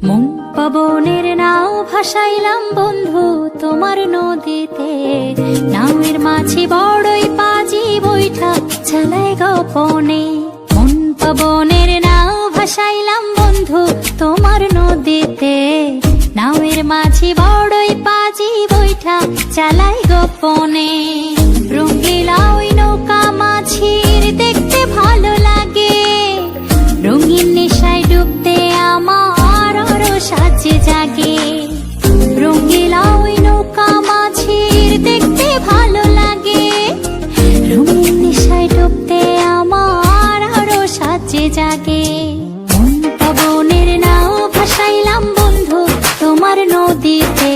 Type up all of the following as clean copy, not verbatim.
মন পবনের নাও ভাসাইলাম বন্ধু তোমার নদীতে, নামের মাঝি বড়ই পাজি বৈঠা চালাই গোপনে। মন পবনের নাও ভাসাইলাম বন্ধু তোমার নদীতে, নামের মাঝি বড়ই পাজি বৈঠা চালাই গোপনে। রঙিলা ওই নৌকা মাঝির দেখতে ভালো লাগে, রঙিন নেশায় ডুবতে আমার আরো সাজে জাগে। রঙিলা ওই নৌকা মাঝির দেখতে ভালো লাগে, রঙিন নেশায় ডুবতে আমার আরো সাজে জাগে। মন পবনের নাও ভাসাইলাম বন্ধু তোমার নদীতে,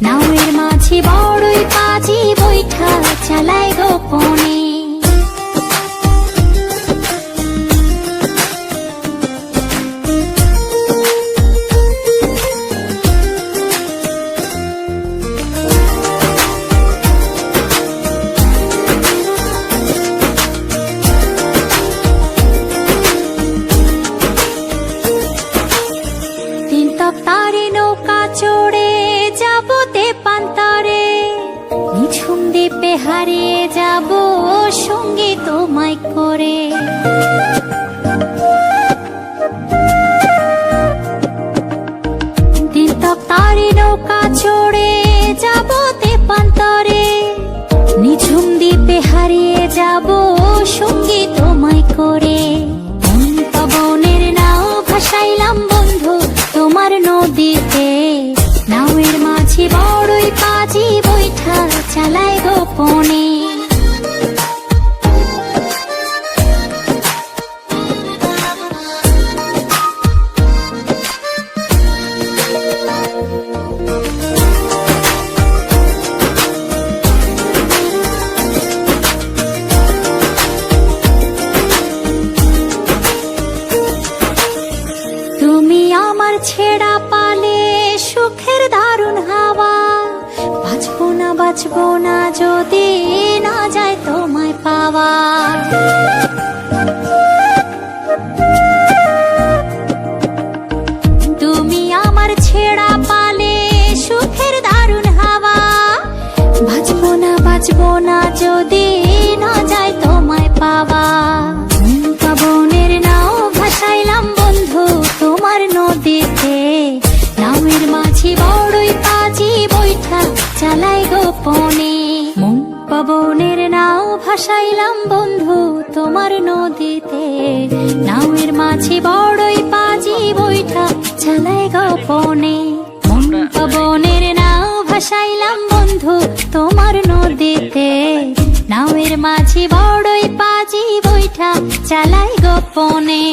নাওয়ের মাঝি বড়ই পাজি বৈঠা চালাই গোপনে। তারে নৌকা চড়ে যাব তেপান্তরে, নিঝুম দ্বীপে হারিয়ে যাব সঙ্গে তোমায় করে। তারে নৌকা চড়ে যাব তেপান্তরে, নিঝুম দ্বীপে হারিয়ে যাব সঙ্গে তোমায় করে। মন পবনের নাও ভাসাইলাম বন্ধু তোমার নদীতে, নাওয়ের মাঝি বড়ই পাজি বৈঠা চালাই গোপনে। তুমি আমার ছেড়া পালে সুখের দারুণ হাওয়া, বাঁচবো না যদি না যায় তোমায় পাওয়া। তুমি আমার ছেড়া পালে সুখের দারুণ হাওয়া, বাঁচবো না যদি না যায় তোমায় পাওয়া। পবনের নাও ভাসাইলাম বন্ধু তোমার নদীতে, নামের মাঝি বড়ই পাজি বৈঠা চালাই গোপনে। মন পবনের নাও ভাসাইলাম বন্ধু তোমার নদীতে, নামের মাঝি বড়ই পাজি বৈঠা চালাই গোপনে। মন পবনের নাও ভাসাইলাম বন্ধু তোমার নদীতে, নামের মাঝি বড়ই পাজি বৈঠা চালাই গোপনে।